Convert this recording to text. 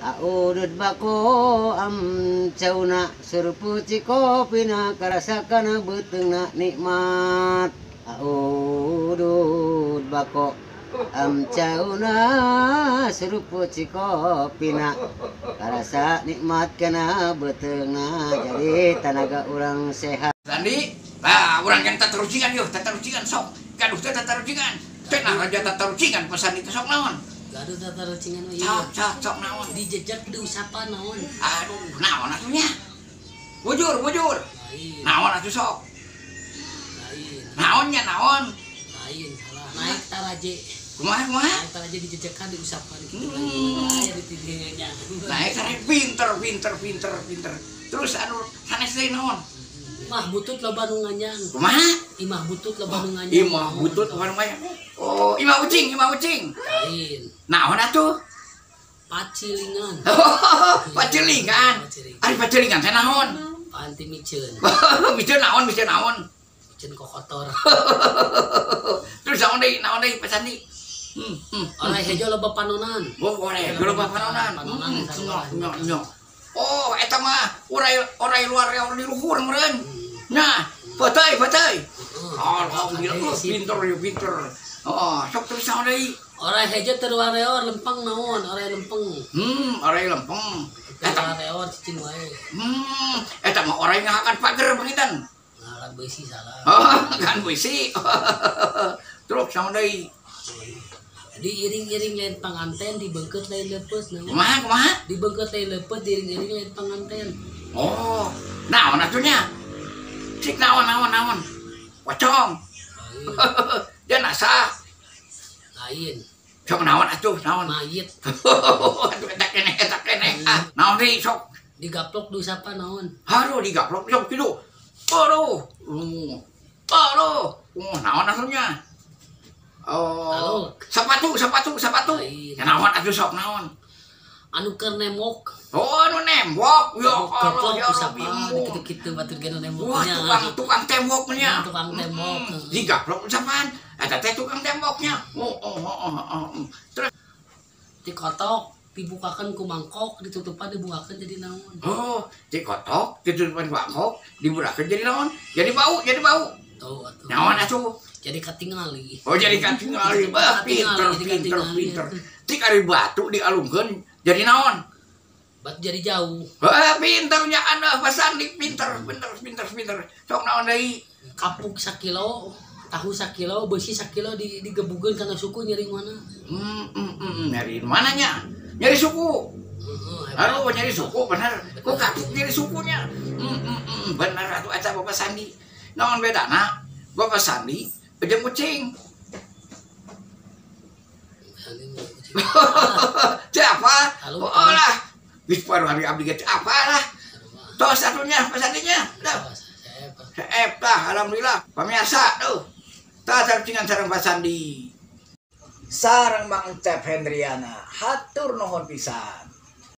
Audud bako am cauna surpu cikopina karasakana beteungna nikmat. Audud bako am cauna surpu cikopina karasa nikmat kana beteungna jadi tanaga urang sehat. Sandi, urang yang tatarucingan yuk, tatarucingan sok. Gaduh teh tatarucingan. Teh nah raja tatarucingan pesan itu sok naon. Gaduh tatarucingan we ieu. Sok naon. Dijejak di usapan naon. Aduh, naon atunya? Bujur. Lain. Naon atuh sok? Lain. Naonnya naon? Lain. Salah. Naik taraje. Kumaha? Naik taraje dijejekan di usapan kitu lain di tidingnya. Naik taraje pinter. Terus anu sanes deui naon? Imah butut loba nu nganyang. Kumaha? Imah butut loba nu nganyang. Imah butut apa namanya? Oh, imah ucing. Lain. Naon atuh? Pacilingan. Pacilingan. Ari pacilingan teh naon? Panti miceun. Miceun naon? Miceun kokotor. Terus naon deui pesandi? Orang hejo loba panonan. Oh, orek loba panonan. Nyok. Oh, eta mah urai luar reor di luhur meureun. Nah, pateuy. Alhamdulillah pinter. Oh, sok terus naon deui? Orang hejo teu wareor lempeng naon? Orang lempeng. Orai lempeng. Eta wareor cicing wae. Eta mah orai ngahakan pager beungitan. Ngaran beusi salah. Oh, kan beusi. Terus naon deui? Diiring-iring lain panganten dibengket lain leupes naon. Kumaha? Dibengket lain leupes diiring-iring lain panganten. Oh, naon atunya? Cik naon. Pocong. Dia nasa. Lain. Sok naon atuh, naon? Mayit. Aduh, eta keneh. Naon deui sok? Digaplok du sapa naon? Haruh digaplok sok kitu. Aduh. Naon atunya? Oh, sepatu. Ya naon atuh sok naon? Anu keur nemok. Oh, anu nembok. Ya Allah, ya sapa Rabbi. kitu-kitu batur ge anu Wah, nemoknya. tukang temboknya. Tukang tembok. Digaplok sapaan? Eta teh tukang temboknya. Oh. Terus Dikotok dibukakeun ku mangkok, ditutupan dibukakeun jadi naon? oh, dikotok, ditutupan mangkok, diburakeun jadi naon? Jadi bau. Tuh atuh. Naon atuh? Jadi katingali. Oh, jadi katingali. Pinter. Tik ari batu dialungkeun jadi naon? Batu jadi jauh. Pinternya anda Pasandi, pinter. Sok naon deui? Kapuk 1 kilo, tahu 1 kilo, besi 1 kilo digebukeun kana suku nyeri mana? Nyari mananya? Nyari suku. Aduh, nyari suku bener. Kok kapuk nyari sukunya? Bener atuh eta Bapak Sandi. Naon bedana? Bapak Sandi jeung kucing. Siapa? Oh lah. Geus paruh hari abdi ge apa lah. Tos satunya pesandinya. Saep tah alhamdulillah. Pamirsa tuh. Tah saringan sareng Pak Sandi. Sareng Mang Cep Hendriana, hatur nuhun pisan.